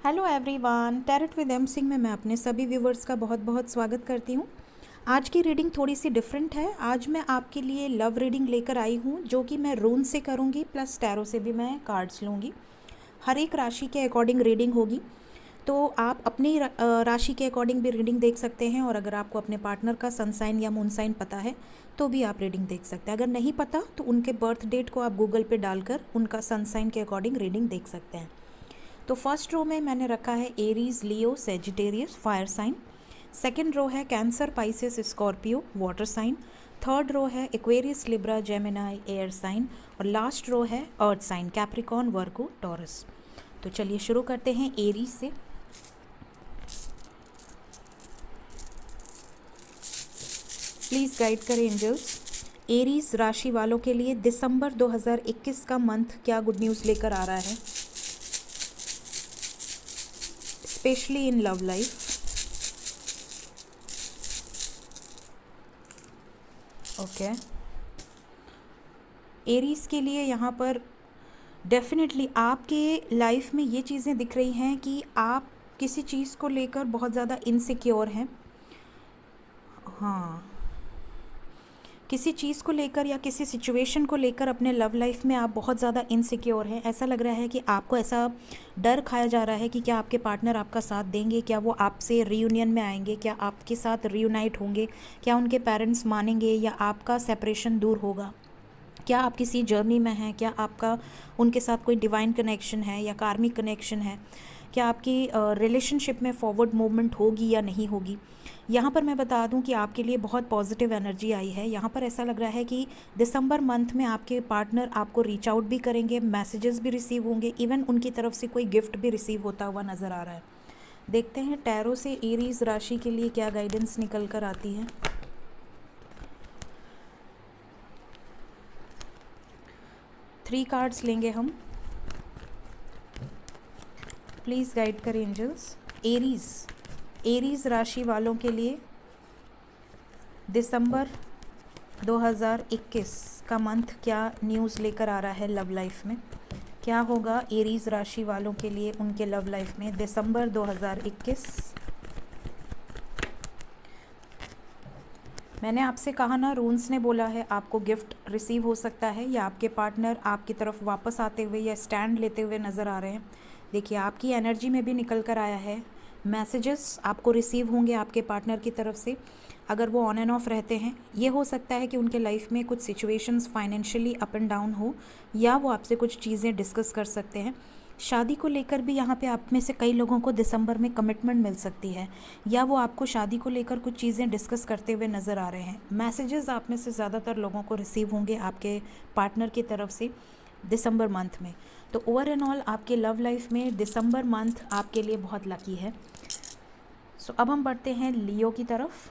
Hello everyone, tarot with M Singh में मैं अपने सभी व्यूवर्स का बहुत बहुत स्वागत करती हूँ। आज की रीडिंग थोड़ी सी डिफरेंट है। आज मैं आपके लिए लव रीडिंग लेकर आई हूँ, जो कि मैं रून से करूँगी, प्लस टैरो से भी मैं कार्ड्स लूँगी। हर एक राशि के अकॉर्डिंग रीडिंग होगी, तो आप अपनी राशि के अकॉर्डिंग भी रीडिंग देख सकते हैं। और अगर आपको अपने पार्टनर का सन साइन या मून साइन पता है तो भी आप रीडिंग देख सकते हैं। अगर नहीं पता तो उनके बर्थ डेट को आप गूगल पे डालकर उनका सन साइन के अकॉर्डिंग रीडिंग देख सकते हैं। तो फर्स्ट रो में मैंने रखा है Aries, Leo, Sagittarius, fire sign. Second row है Cancer, Pisces, Scorpio, water sign. Third row है Aquarius, Libra, Gemini, air sign. और लास्ट रो है earth sign, Capricorn, Virgo, Taurus. तो चलिए शुरू करते हैं एरीज से। प्लीज़ गाइड करें एंजल्स। एरीज राशि वालों के लिए दिसंबर 2021 का मंथ क्या गुड न्यूज़ लेकर आ रहा है, specially in love life. Okay, Aries के लिए यहाँ पर डेफिनेटली आपके लाइफ में ये चीज़ें दिख रही हैं कि आप किसी चीज़ को लेकर बहुत ज़्यादा इनसिक्योर हैं। हाँ, किसी चीज़ को लेकर या किसी सिचुएशन को लेकर अपने लव लाइफ में आप बहुत ज़्यादा इनसिक्योर हैं। ऐसा लग रहा है कि आपको ऐसा डर खाया जा रहा है कि क्या आपके पार्टनर आपका साथ देंगे, क्या वो आपसे रीयूनियन में आएंगे, क्या आपके साथ रीयूनाइट होंगे, क्या उनके पेरेंट्स मानेंगे या आपका सेपरेशन दूर होगा, क्या आप किसी जर्नी में हैं, क्या आपका उनके साथ कोई डिवाइन कनेक्शन है या कार्मिक कनेक्शन है, क्या आपकी रिलेशनशिप में फॉरवर्ड मूवमेंट होगी या नहीं होगी। यहाँ पर मैं बता दूँ कि आपके लिए बहुत पॉजिटिव एनर्जी आई है। यहाँ पर ऐसा लग रहा है कि दिसंबर मंथ में आपके पार्टनर आपको रीच आउट भी करेंगे, मैसेजेस भी रिसीव होंगे, इवन उनकी तरफ से कोई गिफ्ट भी रिसीव होता हुआ नज़र आ रहा है। देखते हैं टैरो से एरीज राशि के लिए क्या गाइडेंस निकल कर आती है। थ्री कार्ड्स लेंगे हम। प्लीज़ गाइड करें एंजल्स। एरीज राशि वालों के लिए दिसंबर 2021 का मंथ क्या न्यूज़ लेकर आ रहा है लव लाइफ में। क्या होगा एरीज राशि वालों के लिए उनके लव लाइफ में दिसंबर 2021। मैंने आपसे कहा ना, रून्स ने बोला है आपको गिफ्ट रिसीव हो सकता है या आपके पार्टनर आपकी तरफ वापस आते हुए या स्टैंड लेते हुए नज़र आ रहे हैं। देखिए आपकी एनर्जी में भी निकल कर आया है, मैसेजेस आपको रिसीव होंगे आपके पार्टनर की तरफ से। अगर वो ऑन एंड ऑफ रहते हैं, ये हो सकता है कि उनके लाइफ में कुछ situations financially up and down हो, या वो आपसे कुछ चीज़ें डिस्कस कर सकते हैं। शादी को लेकर भी यहाँ पे आप में से कई लोगों को दिसंबर में कमिटमेंट मिल सकती है, या वो आपको शादी को लेकर कुछ चीज़ें डिस्कस करते हुए नज़र आ रहे हैं। मैसेजेस आप में से ज़्यादातर लोगों को रिसीव होंगे आपके पार्टनर की तरफ से दिसंबर मंथ में। तो ओवर एंड ऑल आपके लव लाइफ में दिसंबर मंथ आपके लिए बहुत लकी है। सो अब हम बढ़ते हैं लियो की तरफ।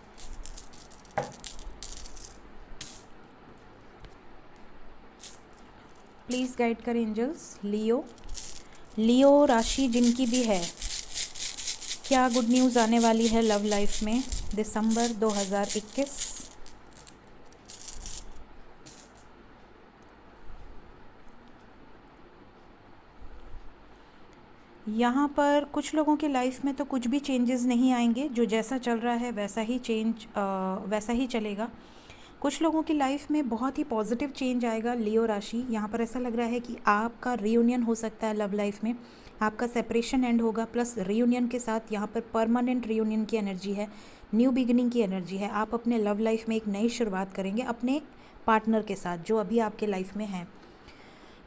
प्लीज़ गाइड करें एंजल्स। लियो राशि जिनकी भी है, क्या गुड न्यूज़ आने वाली है लव लाइफ में दिसंबर 2021। यहाँ पर कुछ लोगों की लाइफ में तो कुछ भी चेंजेस नहीं आएंगे, जो जैसा चल रहा है वैसा ही चलेगा। कुछ लोगों की लाइफ में बहुत ही पॉजिटिव चेंज आएगा लियो राशि। यहाँ पर ऐसा लग रहा है कि आपका रीयूनियन हो सकता है लव लाइफ में, आपका सेपरेशन एंड होगा, प्लस रीयूनियन के साथ यहाँ पर परमानेंट रीयूनियन की एनर्जी है, न्यू बिगिनिंग की एनर्जी है। आप अपने लव लाइफ में एक नई शुरुआत करेंगे अपने पार्टनर के साथ जो अभी आपके लाइफ में है।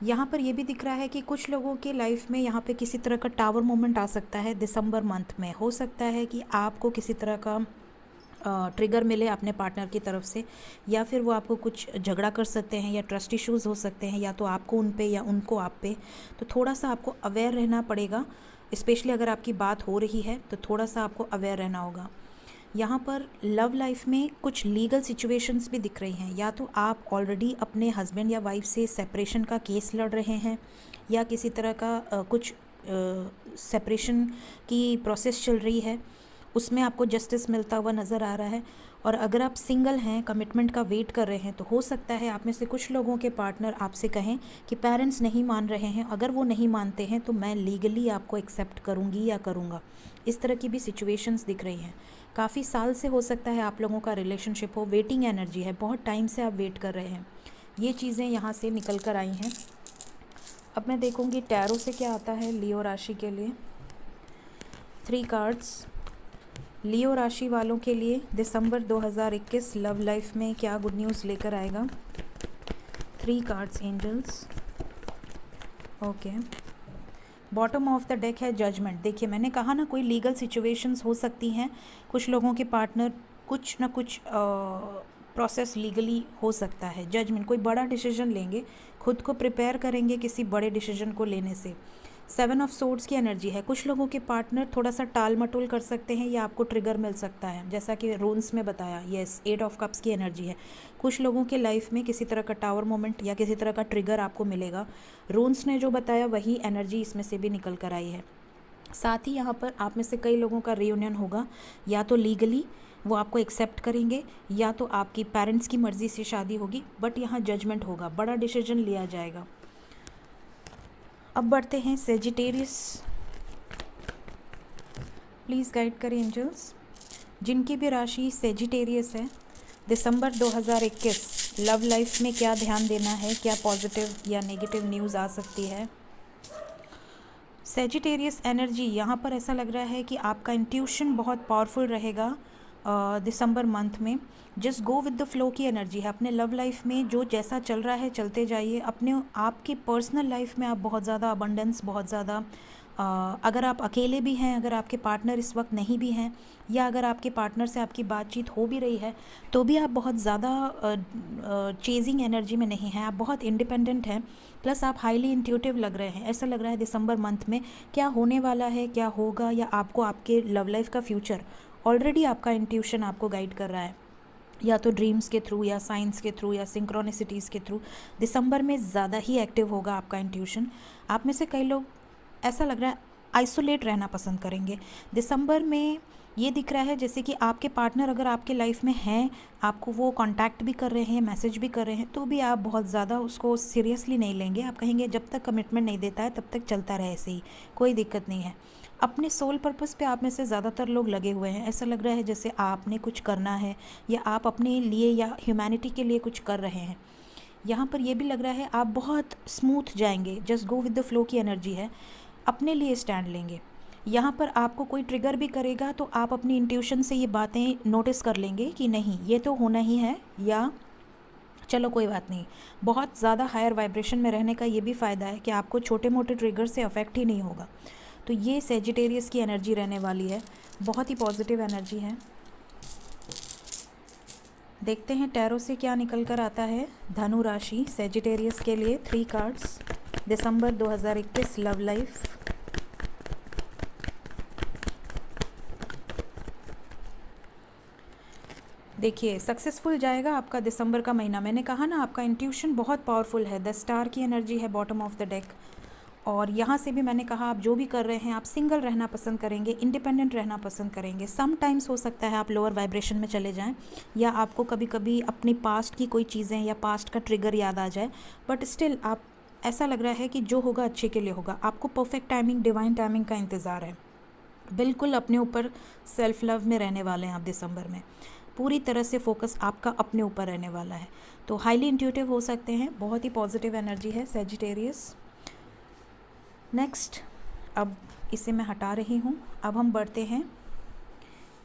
यहाँ पर ये भी दिख रहा है कि कुछ लोगों के लाइफ में यहाँ पे किसी तरह का टावर मोमेंट आ सकता है दिसंबर मंथ में। हो सकता है कि आपको किसी तरह का ट्रिगर मिले अपने पार्टनर की तरफ से, या फिर वो आपको कुछ झगड़ा कर सकते हैं, या ट्रस्ट इश्यूज़ हो सकते हैं, या तो आपको उन पे या उनको आप पे। तो थोड़ा सा आपको अवेयर रहना पड़ेगा, स्पेशली अगर आपकी बात हो रही है तो थोड़ा सा आपको अवेयर रहना होगा। यहाँ पर लव लाइफ में कुछ लीगल सिचुएशंस भी दिख रही हैं, या तो आप ऑलरेडी अपने हस्बैंड या वाइफ से सेपरेशन का केस लड़ रहे हैं, या किसी तरह का कुछ सेपरेशन की प्रोसेस चल रही है, उसमें आपको जस्टिस मिलता हुआ नज़र आ रहा है। और अगर आप सिंगल हैं, कमिटमेंट का वेट कर रहे हैं, तो हो सकता है आप में से कुछ लोगों के पार्टनर आपसे कहें कि पेरेंट्स नहीं मान रहे हैं, अगर वो नहीं मानते हैं तो मैं लीगली आपको एक्सेप्ट करूँगी या करूँगा। इस तरह की भी सिचुएशंस दिख रही हैं। काफ़ी साल से हो सकता है आप लोगों का रिलेशनशिप हो, वेटिंग एनर्जी है, बहुत टाइम से आप वेट कर रहे हैं। ये चीज़ें यहाँ से निकल कर आई हैं। अब मैं देखूँगी टैरो से क्या आता है लियो राशि के लिए। 3 कार्ड्स लियो राशि वालों के लिए दिसंबर 2021 लव लाइफ में क्या गुड न्यूज़ लेकर आएगा। 3 cards angels. Okay, bottom of the deck है जजमेंट। देखिए मैंने कहा ना, कोई लीगल सिचुएशंस हो सकती हैं, कुछ लोगों के पार्टनर कुछ ना कुछ प्रोसेस लीगली हो सकता है। जजमेंट, कोई बड़ा डिसीजन लेंगे, खुद को प्रिपेयर करेंगे किसी बड़े डिसीजन को लेने से। 7 ऑफ सोर्ड्स की एनर्जी है। कुछ लोगों के पार्टनर थोड़ा सा टाल मटोल कर सकते हैं या आपको ट्रिगर मिल सकता है, जैसा कि रून्स में बताया। येस, 8 ऑफ कप्स की एनर्जी है। कुछ लोगों के लाइफ में किसी तरह का टावर मोमेंट या किसी तरह का ट्रिगर आपको मिलेगा। रून्स ने जो बताया वही एनर्जी इसमें से भी निकल कर आई है। साथ ही यहाँ पर आप में से कई लोगों का रियूनियन होगा, या तो लीगली वो आपको एक्सेप्ट करेंगे या तो आपकी पेरेंट्स की मर्ज़ी से शादी होगी, बट यहाँ जजमेंट होगा, बड़ा डिसीजन लिया जाएगा। अब बढ़ते हैं सेजिटेरियस। प्लीज़ गाइड करें एंजल्स, जिनकी भी राशि सेजिटेरियस है, दिसंबर 2021 लव लाइफ में क्या ध्यान देना है, क्या पॉजिटिव या नेगेटिव न्यूज़ आ सकती है। सेजिटेरियस एनर्जी यहाँ पर ऐसा लग रहा है कि आपका इंट्यूशन बहुत पावरफुल रहेगा दिसंबर मंथ में। Just go with the flow की एनर्जी है। अपने लव लाइफ में जो जैसा चल रहा है चलते जाइए। अपने आपकी पर्सनल लाइफ में आप बहुत ज़्यादा अबंडेंस, बहुत ज़्यादा अगर आप अकेले भी हैं, अगर आपके पार्टनर इस वक्त नहीं भी हैं, या अगर आपके पार्टनर से आपकी बातचीत हो भी रही है तो भी आप बहुत ज़्यादा चेजिंग एनर्जी में नहीं हैं। आप बहुत इंडिपेंडेंट हैं, प्लस आप हाईली इंट्यूटिव लग रहे हैं। ऐसा लग रहा है दिसंबर मंथ में क्या होने वाला है, क्या होगा, या आपको आपके लव लाइफ का फ्यूचर ऑलरेडी आपका इंट्यूशन आपको गाइड कर रहा है, या तो ड्रीम्स के थ्रू या साइंस के थ्रू या सिंक्रोनिसिटीज़ के थ्रू। दिसंबर में ज़्यादा ही एक्टिव होगा आपका इंट्यूशन। आप में से कई लोग ऐसा लग रहा है आइसोलेट रहना पसंद करेंगे दिसंबर में। ये दिख रहा है जैसे कि आपके पार्टनर अगर आपके लाइफ में हैं, आपको वो कांटेक्ट भी कर रहे हैं, मैसेज भी कर रहे हैं, तो भी आप बहुत ज़्यादा उसको सीरियसली नहीं लेंगे। आप कहेंगे जब तक कमिटमेंट नहीं देता है तब तक चलता रहे ऐसे ही, कोई दिक्कत नहीं है। अपने सोल पर्पस पे आप में से ज़्यादातर लोग लगे हुए हैं। ऐसा लग रहा है जैसे आपने कुछ करना है या आप अपने लिए या ह्यूमैनिटी के लिए कुछ कर रहे हैं। यहाँ पर यह भी लग रहा है आप बहुत स्मूथ जाएंगे, just go with the flow की एनर्जी है, अपने लिए स्टैंड लेंगे। यहाँ पर आपको कोई ट्रिगर भी करेगा तो आप अपनी इंट्यूशन से ये बातें नोटिस कर लेंगे कि नहीं ये तो होना ही है, या चलो कोई बात नहीं। बहुत ज़्यादा हायर वाइब्रेशन में रहने का ये भी फ़ायदा है कि आपको छोटे मोटे ट्रिगर से अफेक्ट ही नहीं होगा। तो ये सेजिटेरियस की एनर्जी रहने वाली है, बहुत ही पॉजिटिव एनर्जी है। देखते हैं टैरो से क्या निकल कर आता है धनु राशि सेजिटेरियस के लिए। 3 कार्ड्स दिसंबर 2021 लव लाइफ। देखिए सक्सेसफुल जाएगा आपका दिसंबर का महीना। मैंने कहा ना आपका इंट्यूशन बहुत पावरफुल है। द स्टार की एनर्जी है बॉटम ऑफ द डेक। और यहाँ से भी मैंने कहा आप जो भी कर रहे हैं, आप सिंगल रहना पसंद करेंगे, इंडिपेंडेंट रहना पसंद करेंगे। समटाइम्स हो सकता है आप लोअर वाइब्रेशन में चले जाएं, या आपको कभी कभी अपनी पास्ट की कोई चीज़ें या पास्ट का ट्रिगर याद आ जाए, बट स्टिल आप ऐसा लग रहा है कि जो होगा अच्छे के लिए होगा। आपको परफेक्ट टाइमिंग, डिवाइन टाइमिंग का इंतज़ार है। बिल्कुल अपने ऊपर सेल्फ लव में रहने वाले हैं आप दिसंबर में। पूरी तरह से फोकस आपका अपने ऊपर रहने वाला है। तो हाईली इंट्यूटिव हो सकते हैं, बहुत ही पॉजिटिव एनर्जी है सेजिटेरियस। नेक्स्ट, अब इसे मैं हटा रही हूँ। अब हम बढ़ते हैं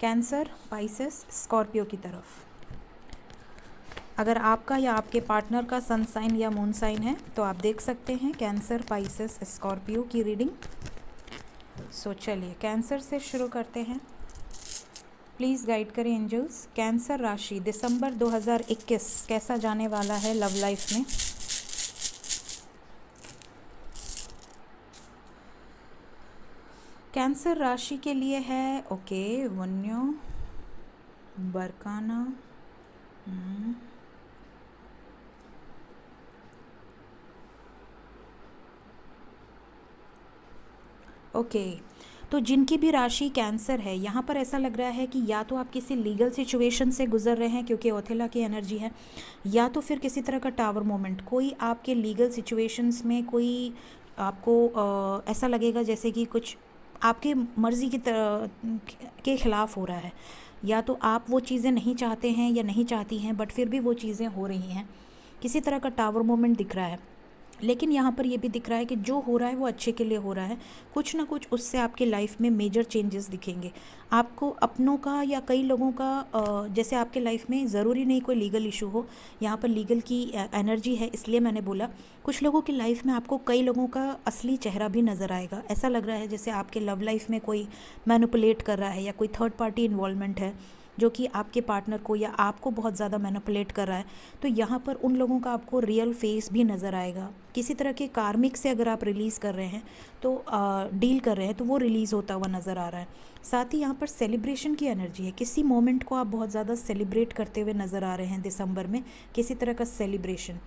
कैंसर, पाइसेस, स्कॉर्पियो की तरफ। अगर आपका या आपके पार्टनर का सन साइन या मून साइन है तो आप देख सकते हैं कैंसर, पाइसेस, स्कॉर्पियो की रीडिंग। सो चलिए कैंसर से शुरू करते हैं। प्लीज़ गाइड करें एंजल्स, कैंसर राशि दिसंबर 2021 कैसा जाने वाला है लव लाइफ में। कैंसर राशि के लिए है ओके वन्यो बरकाना, ओके। तो जिनकी भी राशि कैंसर है, यहाँ पर ऐसा लग रहा है कि या तो आप किसी लीगल सिचुएशन से गुजर रहे हैं क्योंकि ओथेला की एनर्जी है, या तो फिर किसी तरह का टावर मोमेंट, कोई आपके लीगल सिचुएशंस में कोई आपको ऐसा लगेगा जैसे कि कुछ आपके मर्ज़ी की तरह के ख़िलाफ़ हो रहा है, या तो आप वो चीज़ें नहीं चाहते हैं या नहीं चाहती हैं बट फिर भी वो चीज़ें हो रही हैं। किसी तरह का टावर मोमेंट दिख रहा है, लेकिन यहाँ पर ये भी दिख रहा है कि जो हो रहा है वो अच्छे के लिए हो रहा है। कुछ ना कुछ उससे आपकी लाइफ में मेजर चेंजेस दिखेंगे आपको, अपनों का या कई लोगों का। जैसे आपके लाइफ में ज़रूरी नहीं कोई लीगल इशू हो, यहाँ पर लीगल की एनर्जी है इसलिए मैंने बोला। कुछ लोगों की लाइफ में आपको कई लोगों का असली चेहरा भी नज़र आएगा। ऐसा लग रहा है जैसे आपके लव लाइफ में कोई मैनिपुलेट कर रहा है या कोई थर्ड पार्टी इन्वॉल्वमेंट है जो कि आपके पार्टनर को या आपको बहुत ज़्यादा मैनिपुलेट कर रहा है। तो यहाँ पर उन लोगों का आपको रियल फेस भी नज़र आएगा। किसी तरह के कार्मिक से अगर आप रिलीज़ कर रहे हैं तो डील कर रहे हैं तो वो रिलीज़ होता हुआ नज़र आ रहा है। साथ ही यहाँ पर सेलिब्रेशन की एनर्जी है, किसी मोमेंट को आप बहुत ज़्यादा सेलिब्रेट करते हुए नज़र आ रहे हैं दिसंबर में, किसी तरह का सेलिब्रेशन।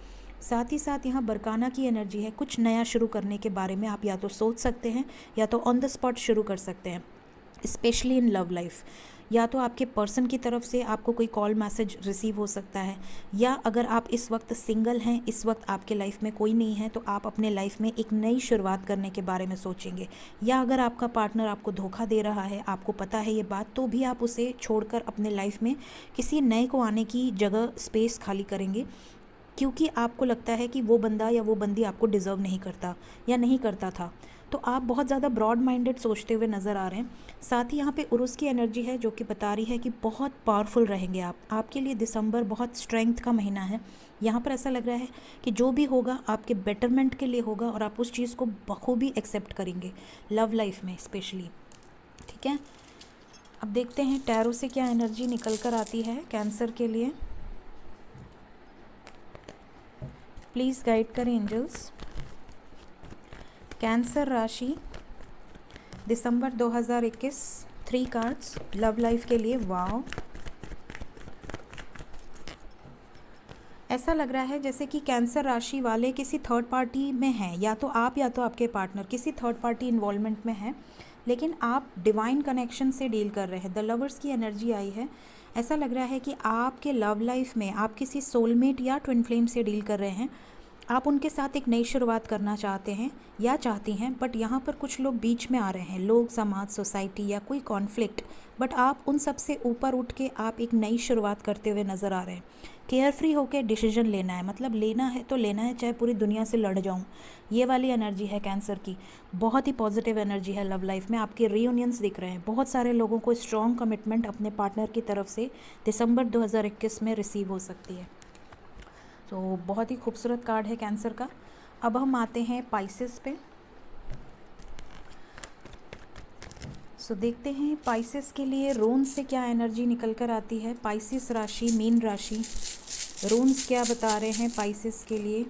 साथ ही साथ यहाँ बरकाना की एनर्जी है, कुछ नया शुरू करने के बारे में आप या तो सोच सकते हैं या तो ऑन द स्पॉट शुरू कर सकते हैं, स्पेशली इन लव लाइफ। या तो आपके पर्सन की तरफ से आपको कोई कॉल मैसेज रिसीव हो सकता है, या अगर आप इस वक्त सिंगल हैं, इस वक्त आपके लाइफ में कोई नहीं है, तो आप अपने लाइफ में एक नई शुरुआत करने के बारे में सोचेंगे। या अगर आपका पार्टनर आपको धोखा दे रहा है, आपको पता है ये बात, तो भी आप उसे छोड़कर अपने लाइफ में किसी नए को आने की जगह स्पेस खाली करेंगे, क्योंकि आपको लगता है कि वो बंदा या वो बंदी आपको डिज़र्व नहीं करता या नहीं करता था। तो आप बहुत ज़्यादा ब्रॉड माइंडेड सोचते हुए नज़र आ रहे हैं। साथ ही यहाँ पे उरुस की एनर्जी है जो कि बता रही है कि बहुत पावरफुल रहेंगे आप। आपके लिए दिसंबर बहुत स्ट्रेंथ का महीना है। यहाँ पर ऐसा लग रहा है कि जो भी होगा आपके बेटरमेंट के लिए होगा और आप उस चीज़ को बखूबी एक्सेप्ट करेंगे लव लाइफ में स्पेशली। ठीक है, अब देखते हैं टैरो से क्या एनर्जी निकल कर आती है कैंसर के लिए। प्लीज़ गाइड करें एंजल्स। कैंसर राशि दिसंबर 2021, 3 कार्ड्स लव लाइफ के लिए। वाओ, ऐसा लग रहा है जैसे कि कैंसर राशि वाले किसी थर्ड पार्टी में हैं, या तो आप या तो आपके पार्टनर किसी थर्ड पार्टी इन्वॉल्वमेंट में हैं, लेकिन आप डिवाइन कनेक्शन से डील कर रहे हैं। द लवर्स की एनर्जी आई है। ऐसा लग रहा है कि आपके लव लाइफ में आप किसी सोलमेट या ट्विन फ्लेम से डील कर रहे हैं। आप उनके साथ एक नई शुरुआत करना चाहते हैं या चाहती हैं, बट यहाँ पर कुछ लोग बीच में आ रहे हैं, लोग, समाज, सोसाइटी या कोई कॉन्फ्लिक्ट, बट आप उन सब से ऊपर उठ के आप एक नई शुरुआत करते हुए नज़र आ रहे हैं। केयर फ्री होकर डिसीजन लेना है, मतलब लेना है तो लेना है, चाहे पूरी दुनिया से लड़ जाऊँ। ये वाली एनर्जी है कैंसर की। बहुत ही पॉजिटिव एनर्जी है लव लाइफ में। आपके रीयूनियंस दिख रहे हैं। बहुत सारे लोगों को स्ट्रॉन्ग कमिटमेंट अपने पार्टनर की तरफ से दिसंबर 2021 में रिसीव हो सकती है। तो बहुत ही खूबसूरत कार्ड है कैंसर का। अब हम आते हैं पाइसेस पे। सो देखते हैं पाइसेस के लिए रून्स से क्या एनर्जी निकल कर आती है। पाइसेस राशि, मीन राशि, रून्स क्या बता रहे हैं पाइसेस के लिए।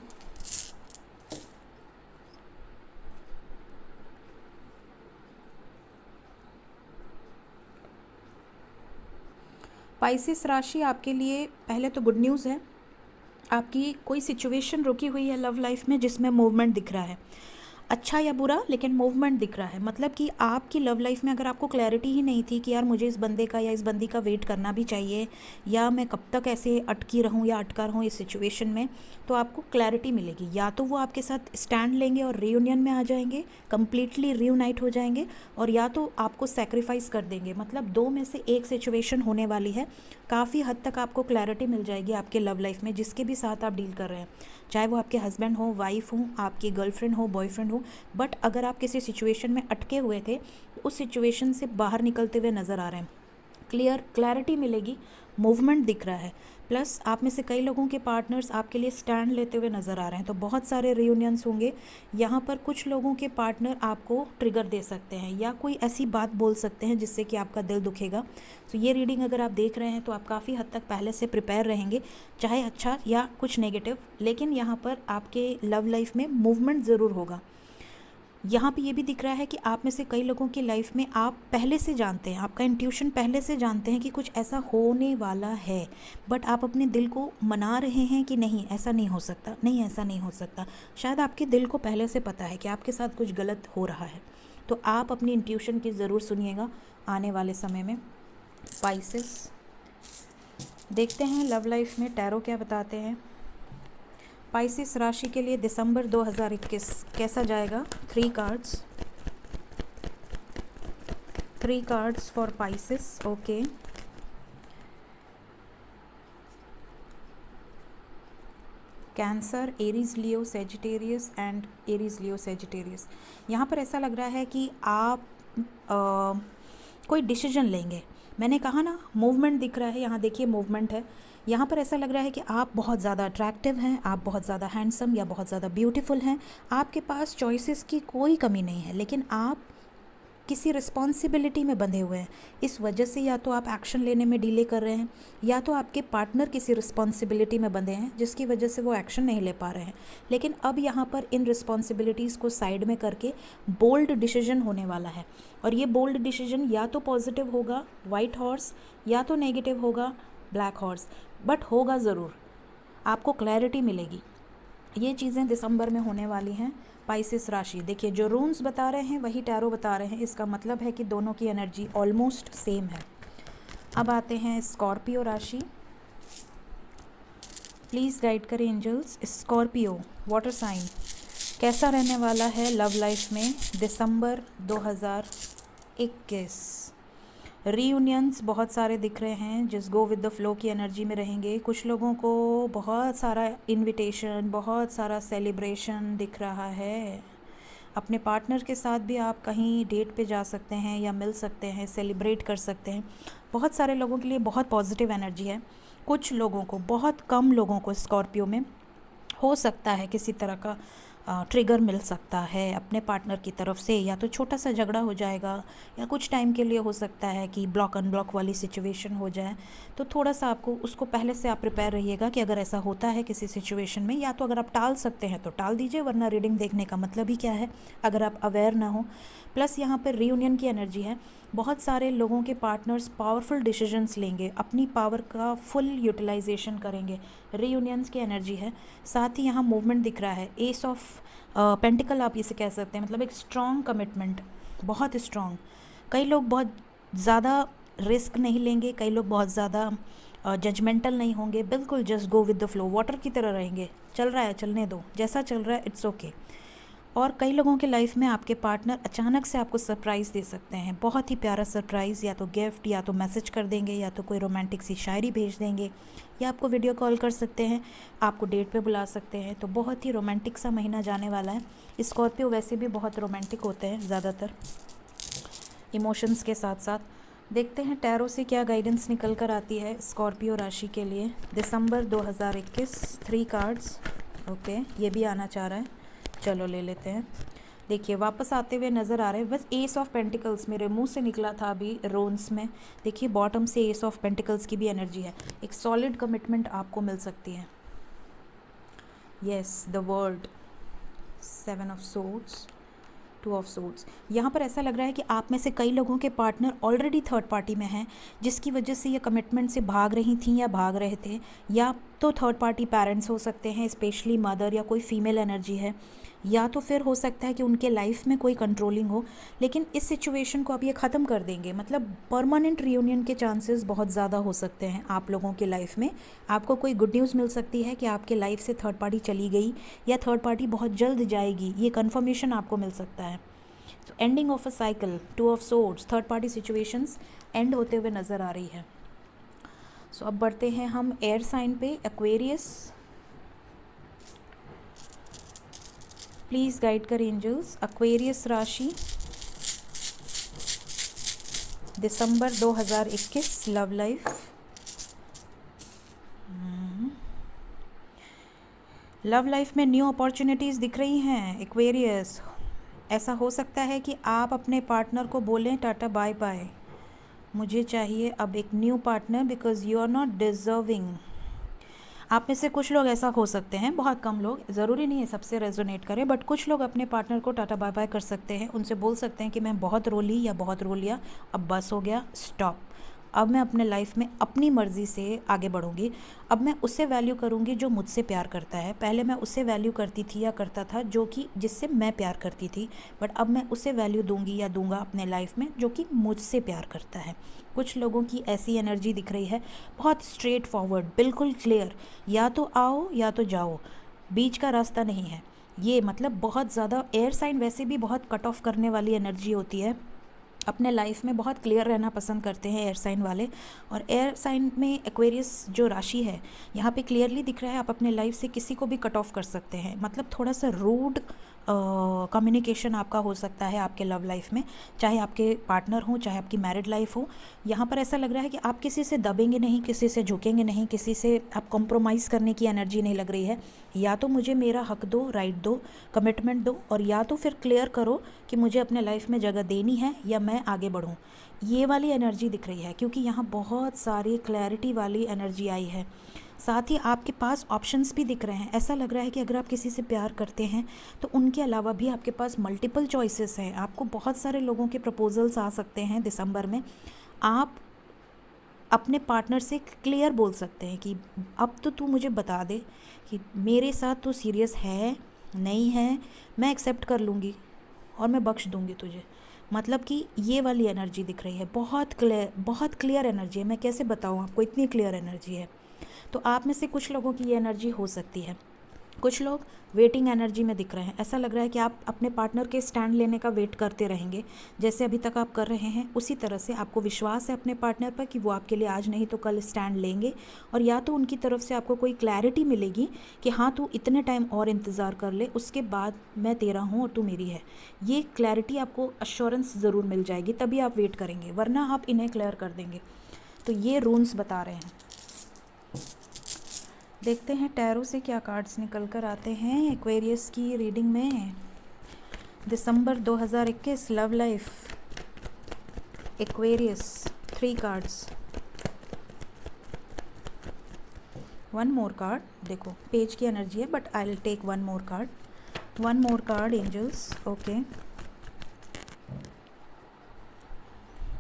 पाइसेस राशि आपके लिए पहले तो गुड न्यूज़ है। आपकी कोई सिचुएशन रुकी हुई है लव लाइफ में जिसमें मूवमेंट दिख रहा है, अच्छा या बुरा, लेकिन मूवमेंट दिख रहा है। मतलब कि आपकी लव लाइफ में अगर आपको क्लैरिटी ही नहीं थी कि यार मुझे इस बंदे का या इस बंदी का वेट करना भी चाहिए, या मैं कब तक ऐसे अटकी रहूं या अटका रहूं इस सिचुएशन में, तो आपको क्लैरिटी मिलेगी। या तो वो आपके साथ स्टैंड लेंगे और रीयूनियन में आ जाएंगे, कम्प्लीटली रीयूनाइट हो जाएंगे, और या तो आपको सेक्रीफाइस कर देंगे। मतलब दो में से एक सिचुएशन होने वाली है। काफ़ी हद तक आपको क्लैरिटी मिल जाएगी आपके लव लाइफ में, जिसके भी साथ आप डील कर रहे हैं, चाहे वो आपके हस्बैंड हो, वाइफ हो, आपकी गर्लफ्रेंड हो, बॉयफ्रेंड हो। बट अगर आप किसी सिचुएशन में अटके हुए थे, उस सिचुएशन से बाहर निकलते हुए नज़र आ रहे हैं। क्लैरिटी मिलेगी, मूवमेंट दिख रहा है। प्लस आप में से कई लोगों के पार्टनर्स आपके लिए स्टैंड लेते हुए नज़र आ रहे हैं। तो बहुत सारे रियूनियंस होंगे। यहाँ पर कुछ लोगों के पार्टनर आपको ट्रिगर दे सकते हैं या कोई ऐसी बात बोल सकते हैं जिससे कि आपका दिल दुखेगा। तो ये रीडिंग अगर आप देख रहे हैं तो आप काफ़ी हद तक पहले से प्रिपेयर रहेंगे, चाहे अच्छा या कुछ नेगेटिव, लेकिन यहाँ पर आपके लव लाइफ में मूवमेंट ज़रूर होगा। यहाँ पे ये भी दिख रहा है कि आप में से कई लोगों की लाइफ में आप पहले से जानते हैं, आपका इंट्यूशन पहले से जानते हैं कि कुछ ऐसा होने वाला है, बट आप अपने दिल को मना रहे हैं कि नहीं ऐसा नहीं हो सकता, नहीं ऐसा नहीं हो सकता। शायद आपके दिल को पहले से पता है कि आपके साथ कुछ गलत हो रहा है। तो तो आप अपनी इंट्यूशन की ज़रूर सुनिएगा आने वाले समय में। स्पाइसेस देखते हैं लव लाइफ में टैरो क्या बताते हैं। पाइसेस राशि के लिए दिसंबर 2021 कैसा जाएगा। 3 cards for Pisces. Okay, cancer, Aries Leo Sagittarius and Aries Leo Sagittarius. यहाँ पर ऐसा लग रहा है कि आप कोई डिसीजन लेंगे। मैंने कहा ना मूवमेंट दिख रहा है, यहाँ देखिए मूवमेंट है। यहाँ पर ऐसा लग रहा है कि आप बहुत ज़्यादा अट्रैक्टिव हैं, आप बहुत ज़्यादा हैंडसम या बहुत ज़्यादा ब्यूटीफुल हैं, आपके पास चॉइसेस की कोई कमी नहीं है, लेकिन आप किसी रिस्पॉन्सिबिलिटी में बंधे हुए हैं। इस वजह से या तो आप एक्शन लेने में डिले कर रहे हैं, या तो आपके पार्टनर किसी रिस्पॉन्सिबिलिटी में बंधे हैं जिसकी वजह से वो एक्शन नहीं ले पा रहे हैं। लेकिन अब यहाँ पर इन रिस्पॉन्सिबिलिटीज़ को साइड में करके बोल्ड डिसीजन होने वाला है, और ये बोल्ड डिसीजन या तो पॉजिटिव होगा वाइट हॉर्स, या तो नेगेटिव होगा ब्लैक हॉर्स, बट होगा ज़रूर, आपको क्लैरिटी मिलेगी। ये चीज़ें दिसंबर में होने वाली हैं। पाइसेस राशि देखिए, जो रून्स बता रहे हैं वही टैरो बता रहे हैं, इसका मतलब है कि दोनों की एनर्जी ऑलमोस्ट सेम है। अब आते हैं स्कॉर्पियो राशि। प्लीज़ गाइड करें एंजल्स। स्कॉर्पियो वाटर साइन कैसा रहने वाला है लव लाइफ में दिसंबर 2021। रीयूनियंस बहुत सारे दिख रहे हैं, जिस गो विद द फ्लो की एनर्जी में रहेंगे। कुछ लोगों को बहुत सारा इनविटेशन, बहुत सारा सेलिब्रेशन दिख रहा है। अपने पार्टनर के साथ भी आप कहीं डेट पे जा सकते हैं या मिल सकते हैं, सेलिब्रेट कर सकते हैं। बहुत सारे लोगों के लिए बहुत पॉजिटिव एनर्जी है। कुछ लोगों को, बहुत कम लोगों को स्कॉर्पियो में हो सकता है किसी तरह का ट्रिगर मिल सकता है अपने पार्टनर की तरफ से, या तो छोटा सा झगड़ा हो जाएगा, या कुछ टाइम के लिए हो सकता है कि ब्लॉक अनब्लॉक वाली सिचुएशन हो जाए। तो थोड़ा सा आपको उसको पहले से आप प्रिपेयर रहिएगा कि अगर ऐसा होता है किसी सिचुएशन में, या तो अगर आप टाल सकते हैं तो टाल दीजिए, वरना रीडिंग देखने का मतलब ही क्या है अगर आप अवेयर ना हो। प्लस यहाँ पर रीयूनियन की एनर्जी है। बहुत सारे लोगों के पार्टनर्स पावरफुल डिसीजंस लेंगे, अपनी पावर का फुल यूटिलाइजेशन करेंगे। रीयूनियंस की एनर्जी है। साथ ही यहाँ मूवमेंट दिख रहा है। एस ऑफ पेंटिकल आप इसे कह सकते हैं, मतलब एक स्ट्रॉन्ग कमिटमेंट, बहुत स्ट्रॉन्ग। कई लोग बहुत ज़्यादा रिस्क नहीं लेंगे, कई लोग बहुत ज़्यादा जजमेंटल नहीं होंगे, बिल्कुल just go with the flow, water की तरह रहेंगे। चल रहा है चलने दो, जैसा चल रहा है इट्स ओके। और कई लोगों के लाइफ में आपके पार्टनर अचानक से आपको सरप्राइज़ दे सकते हैं, बहुत ही प्यारा सरप्राइज़, या तो गिफ्ट, या तो मैसेज कर देंगे, या तो कोई रोमांटिक सी शायरी भेज देंगे, या आपको वीडियो कॉल कर सकते हैं, आपको डेट पे बुला सकते हैं। तो बहुत ही रोमांटिक सा महीना जाने वाला है। स्कॉर्पियो वैसे भी बहुत रोमांटिक होते हैं ज़्यादातर, इमोशंस के साथ साथ। देखते हैं टैरो से क्या गाइडेंस निकल कर आती है स्कॉर्पियो राशि के लिए दिसंबर 2021। 3 कार्ड्स। ओके, ये भी आना चाह रहा है, चलो ले लेते हैं। देखिए वापस आते हुए नज़र आ रहे हैं। बस एस ऑफ पेंटिकल्स मेरे मुंह से निकला था अभी रोन्स में। देखिए बॉटम से एस ऑफ पेंटिकल्स की भी एनर्जी है। एक सॉलिड कमिटमेंट आपको मिल सकती है। Yes, the world, 7 of swords, 2 of swords. यहाँ पर ऐसा लग रहा है कि आप में से कई लोगों के पार्टनर ऑलरेडी थर्ड पार्टी में हैं, जिसकी वजह से ये कमिटमेंट से भाग रही थी या भाग रहे थे। या तो थर्ड पार्टी पेरेंट्स हो सकते हैं, स्पेशली मदर, या कोई फीमेल एनर्जी है, या तो फिर हो सकता है कि उनके लाइफ में कोई कंट्रोलिंग हो। लेकिन इस सिचुएशन को अब ये ख़त्म कर देंगे, मतलब परमानेंट रियूनियन के चांसेस बहुत ज़्यादा हो सकते हैं आप लोगों के लाइफ में। आपको कोई गुड न्यूज़ मिल सकती है कि आपके लाइफ से थर्ड पार्टी चली गई, या थर्ड पार्टी बहुत जल्द जाएगी, ये कन्फर्मेशन आपको मिल सकता है। तो ending of a cycle, 2 of swords, third party situations and होते हुए नज़र आ रही है। सो अब बढ़ते हैं हम एयर साइन पे, एक्वेरियस। प्लीज़ गाइड कर एंजल्स। एक्वेरियस राशि दिसंबर 2021 लव लाइफ। लव लाइफ में न्यू अपॉर्चुनिटीज़ दिख रही हैं एक्वेरियस। ऐसा हो सकता है कि आप अपने पार्टनर को बोलें टाटा बाय बाय, मुझे चाहिए अब एक new partner, because you are not deserving. आप में से कुछ लोग ऐसा हो सकते हैं, बहुत कम लोग, ज़रूरी नहीं है सबसे रेजोनेट करें, बट कुछ लोग अपने पार्टनर को टाटा बाय बाय कर सकते हैं। उनसे बोल सकते हैं कि मैं बहुत रो ली या बहुत रो लिया, अब बस हो गया, स्टॉप। अब मैं अपने लाइफ में अपनी मर्ज़ी से आगे बढ़ूँगी। अब मैं उससे वैल्यू करूँगी जो मुझसे प्यार करता है। पहले मैं उससे वैल्यू करती थी या करता था जो कि जिससे मैं प्यार करती थी, बट अब मैं उसे वैल्यू दूँगी या दूँगा अपने लाइफ में जो कि मुझसे प्यार करता है। कुछ लोगों की ऐसी एनर्जी दिख रही है, बहुत स्ट्रेट फॉरवर्ड, बिल्कुल क्लियर, या तो आओ या तो जाओ, बीच का रास्ता नहीं है। ये मतलब बहुत ज़्यादा एयर साइन वैसे भी बहुत कट ऑफ करने वाली एनर्जी होती है, अपने लाइफ में बहुत क्लियर रहना पसंद करते हैं एयर साइन वाले। और एयर साइन में एक्वेरियस जो राशि है, यहाँ पे क्लियरली दिख रहा है आप अपने लाइफ से किसी को भी कट ऑफ कर सकते हैं। मतलब थोड़ा सा रूड कम्युनिकेशन आपका हो सकता है आपके लव लाइफ में, चाहे आपके पार्टनर हो चाहे आपकी मैरिड लाइफ हो। यहाँ पर ऐसा लग रहा है कि आप किसी से दबेंगे नहीं, किसी से झुकेंगे नहीं, किसी से आप कॉम्प्रोमाइज़ करने की एनर्जी नहीं लग रही है। या तो मुझे मेरा हक दो, राइट दो, कमिटमेंट दो, और या तो फिर क्लियर करो कि मुझे अपने लाइफ में जगह देनी है या मैं आगे बढ़ूँ। ये वाली एनर्जी दिख रही है क्योंकि यहाँ बहुत सारी क्लैरिटी वाली एनर्जी आई है। साथ ही आपके पास ऑप्शंस भी दिख रहे हैं। ऐसा लग रहा है कि अगर आप किसी से प्यार करते हैं तो उनके अलावा भी आपके पास मल्टीपल चॉइसेस हैं। आपको बहुत सारे लोगों के प्रपोजल्स आ सकते हैं दिसंबर में। आप अपने पार्टनर से क्लियर बोल सकते हैं कि अब तो तू मुझे बता दे कि मेरे साथ तू सीरियस है नहीं है, मैं एक्सेप्ट कर लूँगी और मैं बख्श दूँगी तुझे। मतलब कि ये वाली एनर्जी दिख रही है, बहुत क्लियर एनर्जी है। मैं कैसे बताऊँ आपको, इतनी क्लियर एनर्जी है। तो आप में से कुछ लोगों की ये एनर्जी हो सकती है। कुछ लोग वेटिंग एनर्जी में दिख रहे हैं। ऐसा लग रहा है कि आप अपने पार्टनर के स्टैंड लेने का वेट करते रहेंगे, जैसे अभी तक आप कर रहे हैं। उसी तरह से आपको विश्वास है अपने पार्टनर पर कि वो आपके लिए आज नहीं तो कल स्टैंड लेंगे, और या तो उनकी तरफ से आपको कोई क्लैरिटी मिलेगी कि हाँ तू इतने टाइम और इंतज़ार कर ले, उसके बाद मैं तेरा हूँ और तू मेरी है। ये क्लैरिटी आपको अश्योरेंस ज़रूर मिल जाएगी, तभी आप वेट करेंगे, वरना आप इन्हें क्लियर कर देंगे। तो ये रून्स बता रहे हैं। देखते हैं टैरो से क्या कार्ड्स निकल कर आते हैं एक्वेरियस की रीडिंग में। दिसंबर 2021 love life Aquarius, 3 cards, 1 more card. देखो पेज की एनर्जी है but I will take 1 more card, 1 more card angels. Okay,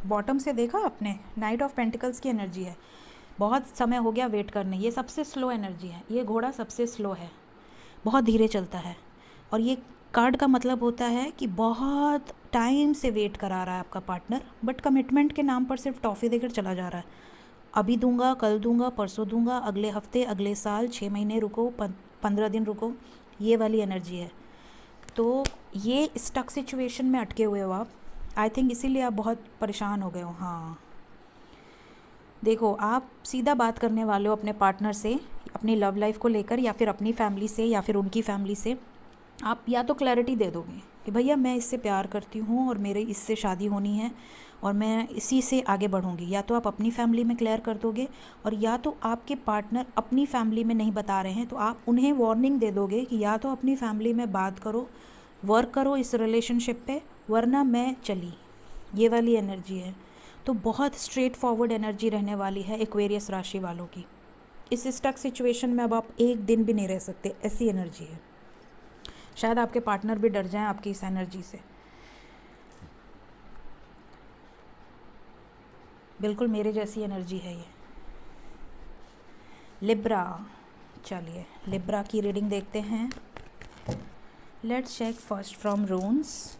bottom से देखा आपने, नाइट ऑफ पेंटिकल्स की एनर्जी है। बहुत समय हो गया वेट करने, ये सबसे स्लो एनर्जी है, ये घोड़ा सबसे स्लो है, बहुत धीरे चलता है। और ये कार्ड का मतलब होता है कि बहुत टाइम से वेट करा रहा है आपका पार्टनर, बट कमिटमेंट के नाम पर सिर्फ टॉफ़ी देकर चला जा रहा है। अभी दूंगा, कल दूंगा, परसों दूंगा, अगले हफ्ते, अगले साल, 6 महीने रुको, 15 दिन रुको, ये वाली एनर्जी है। तो ये स्टक सिचुएशन में अटके हुए हो आप, आई थिंक इसीलिए आप बहुत परेशान हो गए हो। हाँ देखो, आप सीधा बात करने वाले हो अपने पार्टनर से अपनी लव लाइफ को लेकर, या फिर अपनी फैमिली से या फिर उनकी फैमिली से। आप या तो क्लैरिटी दे दोगे कि भैया मैं इससे प्यार करती हूँ और मेरे इससे शादी होनी है और मैं इसी से आगे बढ़ूँगी, या तो आप अपनी फैमिली में क्लियर कर दोगे, और या तो आपके पार्टनर अपनी फैमिली में नहीं बता रहे हैं तो आप उन्हें वार्निंग दे दोगे कि या तो अपनी फैमिली में बात करो, वर्क करो इस रिलेशनशिप पे, वरना मैं चली। ये वाली एनर्जी है। तो बहुत स्ट्रेट फॉरवर्ड एनर्जी रहने वाली है एक्वेरियस राशि वालों की। इस स्टक सिचुएशन में अब आप एक दिन भी नहीं रह सकते, ऐसी एनर्जी है। शायद आपके पार्टनर भी डर जाएं आपकी इस एनर्जी से। बिल्कुल मेरे जैसी एनर्जी है ये। लिब्रा, चलिए लिब्रा की रीडिंग देखते हैं। Let's check first from runes.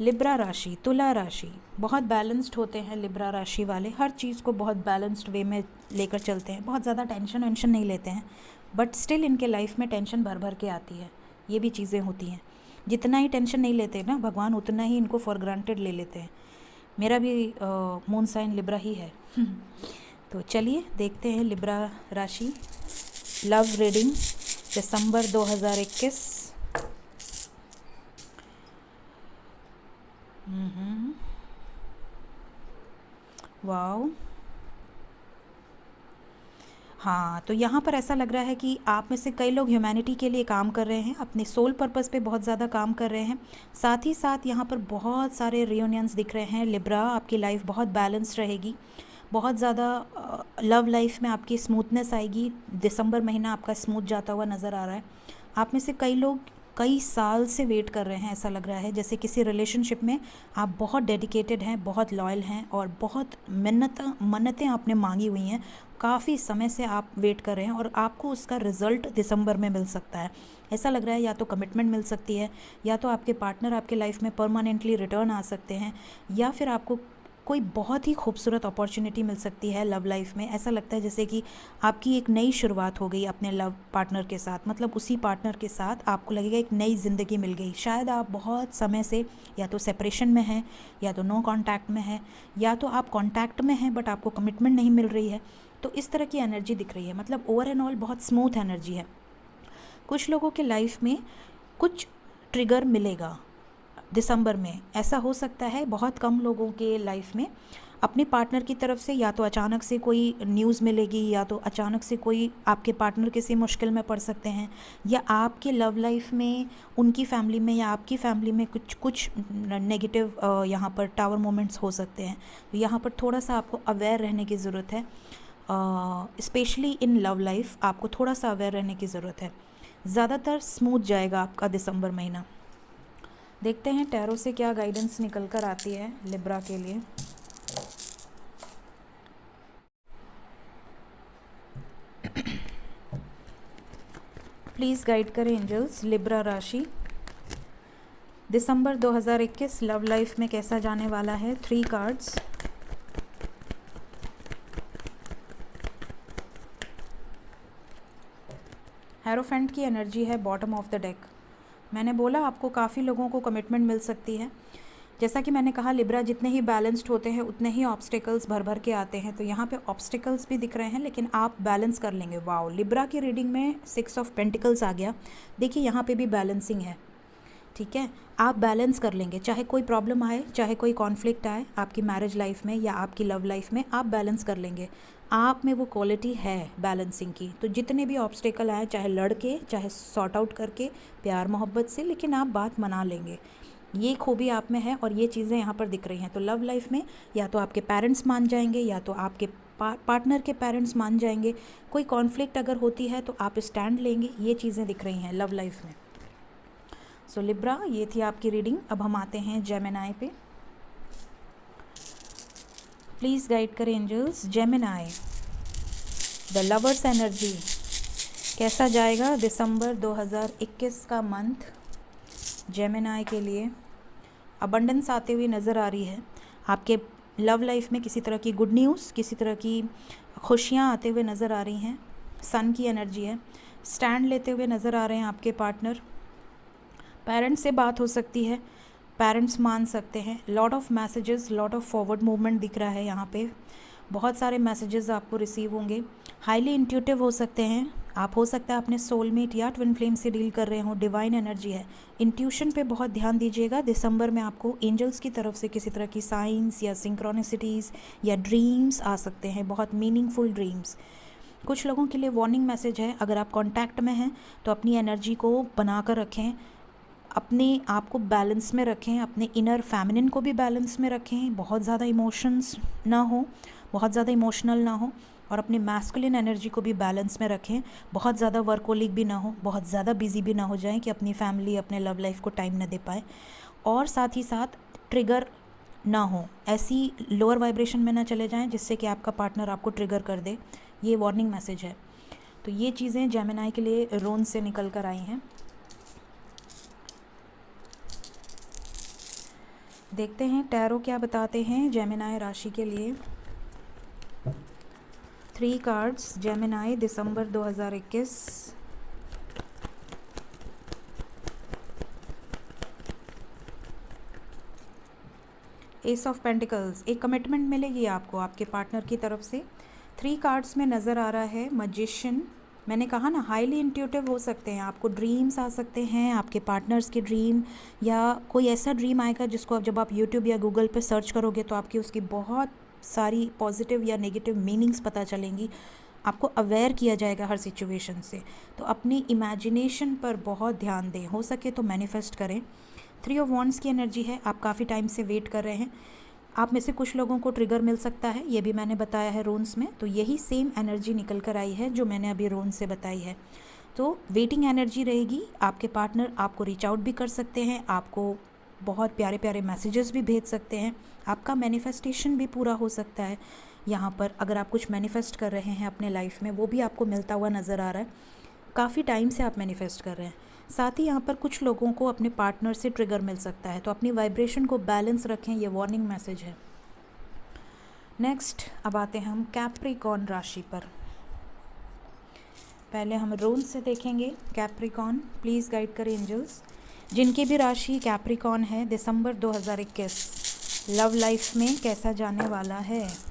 Libra राशि, तुला राशि, बहुत बैलेंस्ड होते हैं लिब्रा राशि वाले, हर चीज़ को बहुत बैलेंस्ड वे में लेकर चलते हैं, बहुत ज़्यादा टेंशन वेंशन नहीं लेते हैं, बट स्टिल इनके लाइफ में टेंशन भर भर के आती है। ये भी चीज़ें होती हैं, जितना ही टेंशन नहीं लेते ना भगवान, उतना ही इनको फॉर ग्रांटेड ले लेते हैं। मेरा भी मून साइन लिब्रा ही है। तो चलिए देखते हैं लिब्रा राशि लव रीडिंग दिसंबर 2021। वाओ, हाँ तो यहाँ पर ऐसा लग रहा है कि आप में से कई लोग ह्यूमैनिटी के लिए काम कर रहे हैं, अपने सोल पर्पस पे बहुत ज़्यादा काम कर रहे हैं। साथ ही साथ यहाँ पर बहुत सारे रियूनियंस दिख रहे हैं। लिब्रा, आपकी लाइफ बहुत बैलेंस रहेगी, बहुत ज़्यादा लव लाइफ में आपकी स्मूथनेस आएगी। दिसंबर महीना आपका स्मूथ जाता हुआ नज़र आ रहा है। आप में से कई लोग कई साल से वेट कर रहे हैं, ऐसा लग रहा है जैसे किसी रिलेशनशिप में आप बहुत डेडिकेटेड हैं, बहुत लॉयल हैं और बहुत मन्नतें आपने मांगी हुई हैं, काफ़ी समय से आप वेट कर रहे हैं और आपको उसका रिज़ल्ट दिसंबर में मिल सकता है। ऐसा लग रहा है या तो कमिटमेंट मिल सकती है, या तो आपके पार्टनर आपके लाइफ में परमानेंटली रिटर्न आ सकते हैं, या फिर आपको कोई बहुत ही खूबसूरत अपॉर्चुनिटी मिल सकती है लव लाइफ में। ऐसा लगता है जैसे कि आपकी एक नई शुरुआत हो गई अपने लव पार्टनर के साथ, मतलब उसी पार्टनर के साथ आपको लगेगा एक नई ज़िंदगी मिल गई। शायद आप बहुत समय से या तो सेपरेशन में हैं, या तो नो कांटेक्ट में हैं, या तो आप कांटेक्ट में हैं बट आपको कमिटमेंट नहीं मिल रही है। तो इस तरह की एनर्जी दिख रही है, मतलब ओवर एंड ऑल बहुत स्मूथ एनर्जी है। कुछ लोगों के लाइफ में कुछ ट्रिगर मिलेगा दिसंबर में, ऐसा हो सकता है। बहुत कम लोगों के लाइफ में अपने पार्टनर की तरफ से या तो अचानक से कोई न्यूज़ मिलेगी, या तो अचानक से कोई आपके पार्टनर किसी मुश्किल में पड़ सकते हैं, या आपके लव लाइफ में उनकी फैमिली में या आपकी फैमिली में कुछ नेगेटिव यहाँ पर टावर मोमेंट्स हो सकते हैं। तो यहाँ पर थोड़ा सा आपको अवेयर रहने की ज़रूरत है, स्पेशली इन लव लाइफ आपको थोड़ा सा अवेयर रहने की ज़रूरत है। ज़्यादातर स्मूथ जाएगा आपका दिसंबर महीना। देखते हैं टैरो से क्या गाइडेंस निकल कर आती है लिब्रा के लिए। प्लीज़ गाइड करें एंजल्स, लिब्रा राशि दिसंबर 2021 लव लाइफ में कैसा जाने वाला है। 3 कार्ड्स। हेरोफेंट की एनर्जी है बॉटम ऑफ द डेक। मैंने बोला आपको काफ़ी लोगों को कमिटमेंट मिल सकती है। जैसा कि मैंने कहा लिब्रा जितने ही बैलेंस्ड होते हैं उतने ही ऑब्स्टिकल्स भर भर के आते हैं। तो यहाँ पे ऑब्स्टिकल्स भी दिख रहे हैं लेकिन आप बैलेंस कर लेंगे। वाओ, लिब्रा की रीडिंग में 6 ऑफ पेंटिकल्स आ गया। देखिए यहाँ पे भी बैलेंसिंग है, ठीक है। आप बैलेंस कर लेंगे, चाहे कोई प्रॉब्लम आए, चाहे कोई कॉन्फ्लिक्ट आए आपकी मैरिज लाइफ में या आपकी लव लाइफ में, आप बैलेंस कर लेंगे। आप में वो क्वालिटी है बैलेंसिंग की। तो जितने भी ऑब्स्टेकल आए, चाहे लड़के चाहे सॉर्ट आउट करके प्यार मोहब्बत से, लेकिन आप बात मना लेंगे। ये खूबी आप में है और ये चीज़ें यहाँ पर दिख रही हैं। तो लव लाइफ में या तो आपके पेरेंट्स मान जाएंगे या तो आपके पार्टनर के पेरेंट्स मान जाएंगे। कोई कॉन्फ्लिक्ट अगर होती है तो आप स्टैंड लेंगे। ये चीज़ें दिख रही हैं लव लाइफ में। सो लिब्रा, ये थी आपकी रीडिंग। अब हम आते हैं जेमिनाई पे। प्लीज़ गाइड करें angels, Gemini the lovers energy कैसा जाएगा दिसंबर 2021 का मंथ जेमिनाई के लिए। अबंडेंस आते हुए नज़र आ रही है आपके लव लाइफ में। किसी तरह की गुड न्यूज़, किसी तरह की खुशियाँ आते हुए नज़र आ रही हैं। सन की एनर्जी है। स्टैंड लेते हुए नज़र आ रहे हैं आपके पार्टनर। पेरेंट्स से बात हो सकती है, पेरेंट्स मान सकते हैं। Lot of messages, lot of forward movement दिख रहा है यहाँ पे। बहुत सारे मैसेजेस आपको रिसीव होंगे। हाईली इंट्यूटिव हो सकते हैं आप। हो सकता है अपने सोलमेट या ट्विन फ्लेम से डील कर रहे हो। डिवाइन एनर्जी है। इंट्यूशन पे बहुत ध्यान दीजिएगा। दिसंबर में आपको एंजल्स की तरफ से किसी तरह की साइंस या सिंक्रोनिसिटीज़ या ड्रीम्स आ सकते हैं, बहुत मीनिंगफुल ड्रीम्स। कुछ लोगों के लिए वार्निंग मैसेज है, अगर आप कॉन्टैक्ट में हैं तो अपनी एनर्जी को बना कर रखें, अपने आप को बैलेंस में रखें, अपने इनर फेमिनिन को भी बैलेंस में रखें। बहुत ज़्यादा इमोशंस ना हो, बहुत ज़्यादा इमोशनल ना हो, और अपने मैस्कुलिन एनर्जी को भी बैलेंस में रखें। बहुत ज़्यादा वर्कोलिक भी ना हो, बहुत ज़्यादा बिजी भी ना हो जाएं कि अपनी फैमिली, अपने लव लाइफ को टाइम ना दे पाए। और साथ ही साथ ट्रिगर ना हो, ऐसी लोअर वाइब्रेशन में ना चले जाएं जिससे कि आपका पार्टनर आपको ट्रिगर कर दे। ये वार्निंग मैसेज है। तो ये चीज़ें जेमिनाई के लिए रोन से निकल कर आई हैं। देखते हैं टैरो क्या बताते हैं जेमिनाई राशि के लिए। 3 cards Gemini December 2021। S of pentacles, एक कमिटमेंट मिलेगी आपको आपके पार्टनर की तरफ से। 3 कार्ड्स में नज़र आ रहा है मैजिशियन। मैंने कहा ना, हाईली इंट्यूटिव हो सकते हैं। आपको ड्रीम्स आ सकते हैं, आपके पार्टनर्स के ड्रीम, या कोई ऐसा ड्रीम आएगा जिसको अब जब आप यूट्यूब या गूगल पे सर्च करोगे तो आपकी उसकी बहुत सारी पॉजिटिव या नेगेटिव मीनिंग्स पता चलेंगी। आपको अवेयर किया जाएगा हर सिचुएशन से। तो अपनी इमेजिनेशन पर बहुत ध्यान दें, हो सके तो मैनिफेस्ट करें। 3 ऑफ वॉन्ड्स की एनर्जी है। आप काफ़ी टाइम से वेट कर रहे हैं। आप में से कुछ लोगों को ट्रिगर मिल सकता है, ये भी मैंने बताया है रोन्स में। तो यही सेम एनर्जी निकल कर आई है जो मैंने अभी रोन से बताई है। तो वेटिंग एनर्जी रहेगी। आपके पार्टनर आपको रीच आउट भी कर सकते हैं, आपको बहुत प्यारे प्यारे मैसेजेस भी भेज सकते हैं, आपका मैनिफेस्टेशन भी पूरा हो सकता है। यहाँ पर अगर आप कुछ मैनिफेस्ट कर रहे हैं अपने लाइफ में, वो भी आपको मिलता हुआ नज़र आ रहा है। काफ़ी टाइम से आप मैनिफेस्ट कर रहे हैं। साथ ही यहाँ पर कुछ लोगों को अपने पार्टनर से ट्रिगर मिल सकता है, तो अपनी वाइब्रेशन को बैलेंस रखें, ये वार्निंग मैसेज है। नेक्स्ट अब आते हैं हम कैप्रिकॉर्न राशि पर। पहले हम रून से देखेंगे कैप्रिकॉर्न। प्लीज़ गाइड करें एंजल्स। जिनकी भी राशि कैप्रिकॉर्न है, दिसंबर 2021 लव लाइफ में कैसा जाने वाला है।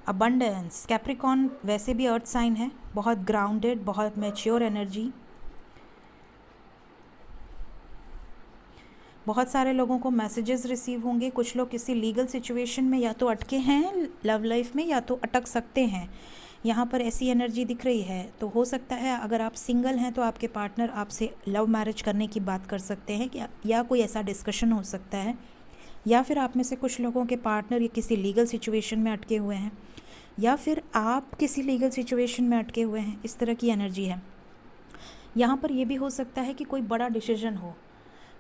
अबंडेंस। कैप्रिकॉर्न वैसे भी अर्थ साइन है, बहुत ग्राउंडेड, बहुत मैच्योर एनर्जी। बहुत सारे लोगों को मैसेजेस रिसीव होंगे। कुछ लोग किसी लीगल सिचुएशन में या तो अटके हैं लव लाइफ में, या तो अटक सकते हैं। यहाँ पर ऐसी एनर्जी दिख रही है। तो हो सकता है अगर आप सिंगल हैं तो आपके पार्टनर आपसे लव मैरिज करने की बात कर सकते हैं, या कोई ऐसा डिस्कशन हो सकता है। या फिर आप में से कुछ लोगों के पार्टनर ये किसी लीगल सिचुएशन में अटके हुए हैं, या फिर आप किसी लीगल सिचुएशन में अटके हुए हैं। इस तरह की एनर्जी है। यहाँ पर यह भी हो सकता है कि कोई बड़ा डिसीजन हो,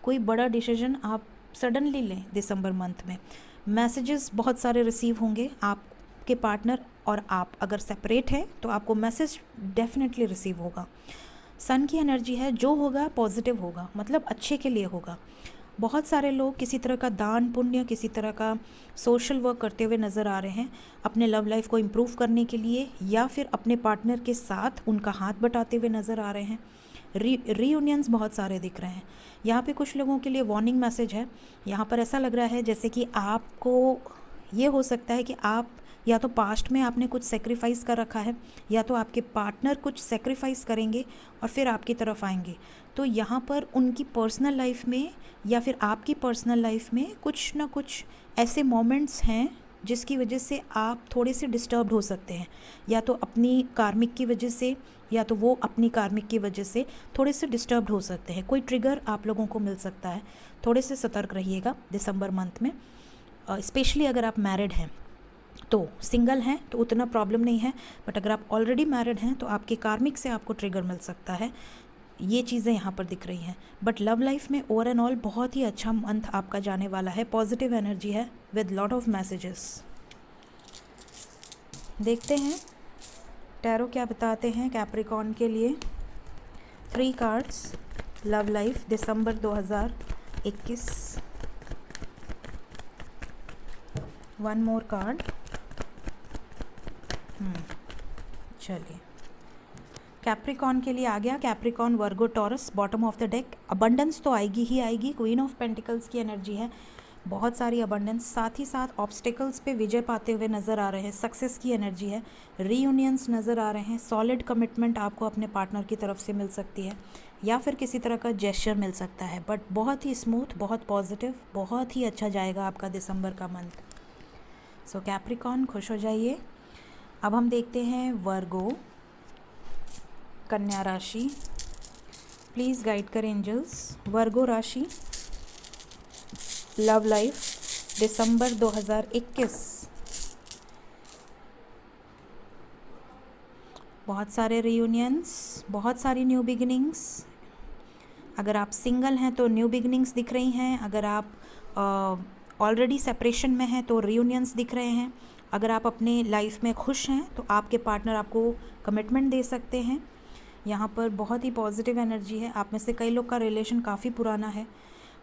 कोई बड़ा डिसीजन आप सडनली लें दिसंबर मंथ में। मैसेजेस बहुत सारे रिसीव होंगे। आपके पार्टनर और आप अगर सेपरेट हैं तो आपको मैसेज डेफिनेटली रिसीव होगा। सन की एनर्जी है, जो होगा पॉजिटिव होगा, मतलब अच्छे के लिए होगा। बहुत सारे लोग किसी तरह का दान पुण्य, किसी तरह का सोशल वर्क करते हुए नज़र आ रहे हैं अपने लव लाइफ को इम्प्रूव करने के लिए, या फिर अपने पार्टनर के साथ उनका हाथ बटाते हुए नज़र आ रहे हैं। रीयूनियंस बहुत सारे दिख रहे हैं। यहाँ पे कुछ लोगों के लिए वार्निंग मैसेज है। यहाँ पर ऐसा लग रहा है जैसे कि आपको ये हो सकता है कि आप या तो पास्ट में आपने कुछ सेक्रीफाइस कर रखा है, या तो आपके पार्टनर कुछ सेक्रीफाइस करेंगे और फिर आपकी तरफ आएंगे। तो यहाँ पर उनकी पर्सनल लाइफ में या फिर आपकी पर्सनल लाइफ में कुछ ना कुछ ऐसे मोमेंट्स हैं जिसकी वजह से आप थोड़े से डिस्टर्ब्ड हो सकते हैं, या तो अपनी कार्मिक की वजह से, या तो वो अपनी कार्मिक की वजह से थोड़े से डिस्टर्ब्ड हो सकते हैं। कोई ट्रिगर आप लोगों को मिल सकता है। थोड़े से सतर्क रहिएगा दिसंबर मंथ में। स्पेशली अगर आप मैरिड हैं। तो सिंगल हैं तो उतना प्रॉब्लम नहीं है, बट अगर आप ऑलरेडी मैरिड हैं तो आपके कार्मिक से आपको ट्रिगर मिल सकता है। ये चीज़ें यहाँ पर दिख रही हैं। बट लव लाइफ में ओवर एंड ऑल बहुत ही अच्छा मंथ आपका जाने वाला है। पॉजिटिव एनर्जी है विद लॉट ऑफ मैसेजेस। देखते हैं टैरो क्या बताते हैं कैप्रिकॉर्न के लिए। 3 कार्ड्स लव लाइफ दिसंबर 2021। 1 मोर कार्ड। चलिए कैप्रिकॉर्न के लिए आ गया। Capricorn, Virgo, taurus, bottom of the deck. Abundance तो आएगी ही आएगी। क्वीन ऑफ पेंटिकल्स की एनर्जी है, बहुत सारी अबंडेंस। साथ ही साथ ऑब्स्टिकल्स पे विजय पाते हुए नज़र आ रहे हैं। सक्सेस की एनर्जी है। रीयूनियंस नज़र आ रहे हैं। सॉलिड कमिटमेंट आपको अपने पार्टनर की तरफ से मिल सकती है, या फिर किसी तरह का जेस्चर मिल सकता है। बट बहुत ही स्मूथ, बहुत पॉजिटिव, बहुत ही अच्छा जाएगा आपका दिसंबर का मंथ। सो कैप्रिकॉर्न खुश हो जाइए। अब हम देखते हैं वर्गो, कन्या राशि। प्लीज़ गाइड करें एंजल्स। वर्गो राशि, लव लाइफ दिसंबर 2021। बहुत सारे रीयूनियंस, बहुत सारी न्यू बिगिनिंग्स। अगर आप सिंगल हैं तो न्यू बिगिनिंग्स दिख रही हैं। अगर आप ऑलरेडी सेपरेशन में हैं तो रीयूनियंस दिख रहे हैं। अगर आप अपने लाइफ में खुश हैं तो आपके पार्टनर आपको कमिटमेंट दे सकते हैं। यहाँ पर बहुत ही पॉजिटिव एनर्जी है। आप में से कई लोग का रिलेशन काफ़ी पुराना है।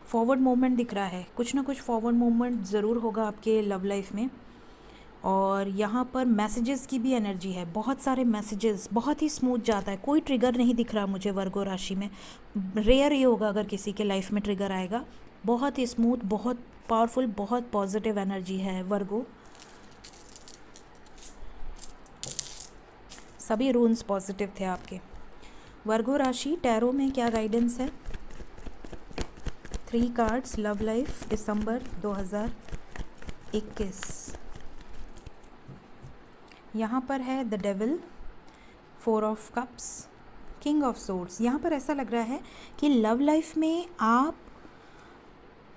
फॉरवर्ड मूवमेंट दिख रहा है। कुछ ना कुछ फॉरवर्ड मूवमेंट ज़रूर होगा आपके लव लाइफ में। और यहाँ पर मैसेजेस की भी एनर्जी है। बहुत सारे मैसेजेस, बहुत ही स्मूथ जाता है। कोई ट्रिगर नहीं दिख रहा मुझे वर्गो राशि में। रेयर ही होगा अगर किसी के लाइफ में ट्रिगर आएगा। बहुत ही स्मूथ, बहुत पावरफुल, बहुत पॉजिटिव एनर्जी है वर्गो। सभी रून्स पॉजिटिव थे आपके। वर्गो राशि टैरो में क्या गाइडेंस है। 3 कार्ड्स लव लाइफ दिसंबर 2021। यहाँ पर है the devil, 4 of cups, king of swords. यहाँ पर ऐसा लग रहा है कि लव लाइफ में आप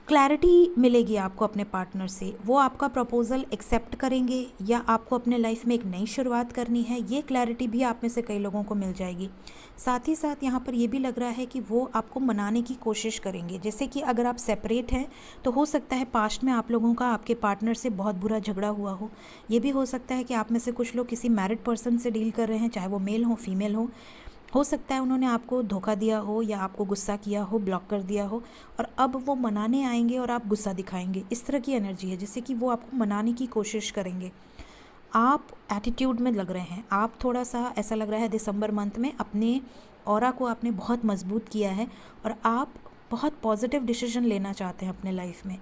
क्लैरिटी मिलेगी आपको अपने पार्टनर से, वो आपका प्रपोज़ल एक्सेप्ट करेंगे या आपको अपने लाइफ में एक नई शुरुआत करनी है, ये क्लैरिटी भी आप में से कई लोगों को मिल जाएगी। साथ ही साथ यहाँ पर ये भी लग रहा है कि वो आपको मनाने की कोशिश करेंगे। जैसे कि अगर आप सेपरेट हैं तो हो सकता है पास्ट में आप लोगों का आपके पार्टनर से बहुत बुरा झगड़ा हुआ हो। ये भी हो सकता है कि आप में से कुछ लोग किसी मैरिड पर्सन से डील कर रहे हैं, चाहे वो मेल हो फीमेल हो सकता है उन्होंने आपको धोखा दिया हो या आपको गुस्सा किया हो, ब्लॉक कर दिया हो, और अब वो मनाने आएंगे और आप गुस्सा दिखाएंगे। इस तरह की एनर्जी है, जैसे कि वो आपको मनाने की कोशिश करेंगे। आप एटीट्यूड में लग रहे हैं, आप थोड़ा सा ऐसा लग रहा है दिसंबर मंथ में अपने ऑरा को आपने बहुत मजबूत किया है और आप बहुत पॉजिटिव डिसीजन लेना चाहते हैं अपने लाइफ में।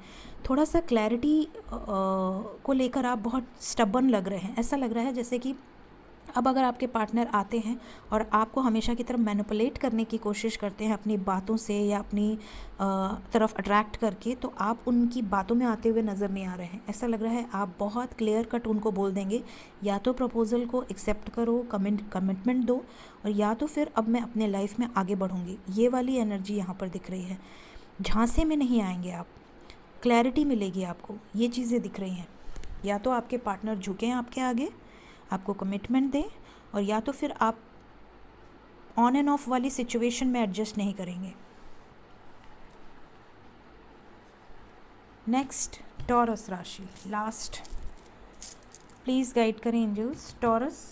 थोड़ा सा क्लैरिटी को लेकर आप बहुत स्टबर्न लग रहे हैं। ऐसा लग रहा है जैसे कि अब अगर आपके पार्टनर आते हैं और आपको हमेशा की तरफ मैनिपुलेट करने की कोशिश करते हैं अपनी बातों से या अपनी तरफ अट्रैक्ट करके, तो आप उनकी बातों में आते हुए नज़र नहीं आ रहे हैं। ऐसा लग रहा है आप बहुत क्लियर कट उनको बोल देंगे, या तो प्रपोज़ल को एक्सेप्ट करो, कमिटमेंट दो, और या तो फिर अब मैं अपने लाइफ में आगे बढ़ूँगी। ये वाली एनर्जी यहाँ पर दिख रही है। झांसे में नहीं आएंगे आप, क्लैरिटी मिलेगी आपको, ये चीज़ें दिख रही हैं। या तो आपके पार्टनर झुकें आपके आगे, आपको कमिटमेंट दें, और या तो फिर आप ऑन एंड ऑफ वाली सिचुएशन में एडजस्ट नहीं करेंगे। नेक्स्ट टॉरस राशि, लास्ट, प्लीज़ गाइड करें एंजल्स। टॉरस,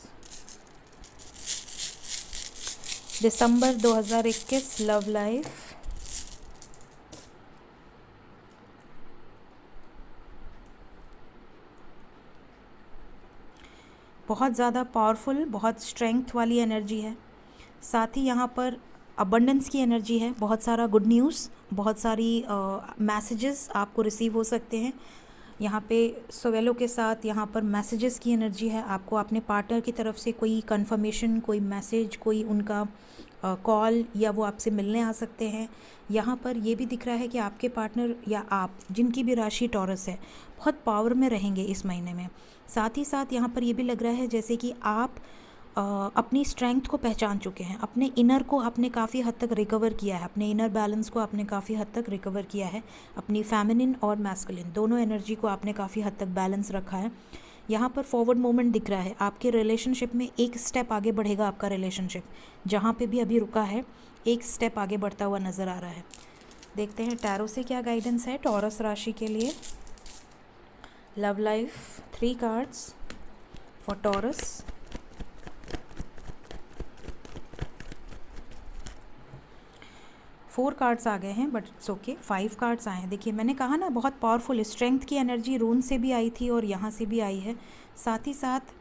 दिसंबर 2021, लव लाइफ। बहुत ज़्यादा पावरफुल, बहुत स्ट्रेंथ वाली एनर्जी है। साथ ही यहाँ पर अबंडेंस की एनर्जी है, बहुत सारा गुड न्यूज़, बहुत सारी मैसेजेस आपको रिसीव हो सकते हैं। यहाँ पे सवेलों के साथ यहाँ पर मैसेजेस की एनर्जी है। आपको अपने पार्टनर की तरफ से कोई कंफर्मेशन, कोई मैसेज, कोई उनका कॉल, या वो आपसे मिलने आ सकते हैं। यहाँ पर ये भी दिख रहा है कि आपके पार्टनर या आप, जिनकी भी राशि टॉरस है, बहुत पावर में रहेंगे इस महीने में। साथ ही साथ यहाँ पर ये भी लग रहा है जैसे कि आप अपनी स्ट्रेंथ को पहचान चुके हैं, अपने इनर को आपने काफ़ी हद तक रिकवर किया है, अपने इनर बैलेंस को आपने काफ़ी हद तक रिकवर किया है, अपनी फेमिनिन और मैस्कुलिन दोनों एनर्जी को आपने काफ़ी हद तक बैलेंस रखा है। यहाँ पर फॉरवर्ड मूवमेंट दिख रहा है, आपके रिलेशनशिप में एक स्टेप आगे बढ़ेगा आपका रिलेशनशिप, जहाँ पे भी अभी रुका है एक स्टेप आगे बढ़ता हुआ नज़र आ रहा है। देखते हैं टैरो से क्या गाइडेंस है टॉरस राशि के लिए। Love life, 3 cards for Taurus. Four cards आ गए हैं, बट इट्स ओके। 5 कार्ड्स आए हैं। देखिए मैंने कहा ना, बहुत पावरफुल स्ट्रेंथ की एनर्जी रून से भी आई थी और यहाँ से भी आई है। साथ ही साथ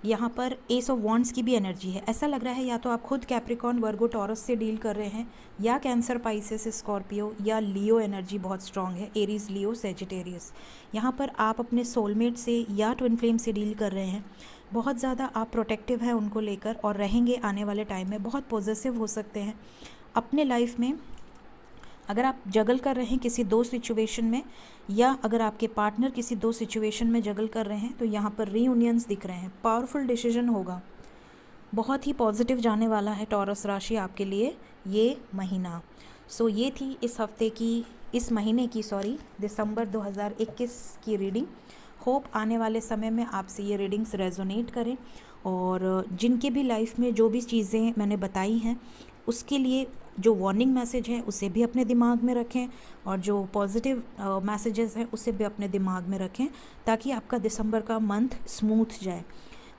यहाँ पर एस ऑफ वॉन्ड्स की भी एनर्जी है। ऐसा लग रहा है या तो आप खुद कैप्रिकॉर्न, वर्गो, टॉरस से डील कर रहे हैं, या कैंसर, पाइसेस, स्कॉर्पियो, या लियो एनर्जी बहुत स्ट्रांग है, एरीज, लियो, सेजिटेरियस। यहाँ पर आप अपने सोलमेट से या ट्विन फ्लेम से डील कर रहे हैं। बहुत ज़्यादा आप प्रोटेक्टिव हैं उनको लेकर, और रहेंगे आने वाले टाइम में। बहुत पॉजिटिव हो सकते हैं अपने लाइफ में। अगर आप जगल कर रहे हैं किसी 2 सिचुएशन में, या अगर आपके पार्टनर किसी 2 सिचुएशन में जगल कर रहे हैं, तो यहाँ पर रीयूनियंस दिख रहे हैं। पावरफुल डिसीजन होगा, बहुत ही पॉजिटिव जाने वाला है टॉरस राशि आपके लिए ये महीना। सो ये थी इस महीने की दिसंबर 2021 की रीडिंग। होप आने वाले समय में आपसे ये रीडिंग्स रेजोनेट करें, और जिनके भी लाइफ में जो भी चीज़ें मैंने बताई हैं उसके लिए जो वार्निंग मैसेज है उसे भी अपने दिमाग में रखें, और जो पॉजिटिव मैसेजेस हैं उसे भी अपने दिमाग में रखें, ताकि आपका दिसंबर का मंथ स्मूथ जाए।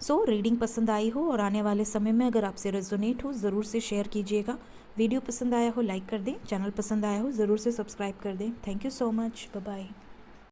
सो रीडिंग पसंद आई हो और आने वाले समय में अगर आपसे रेजोनेट हो, ज़रूर से शेयर कीजिएगा। वीडियो पसंद आया हो लाइक कर दें, चैनल पसंद आया हो ज़रूर से सब्सक्राइब कर दें। Thank you so much, bye bye.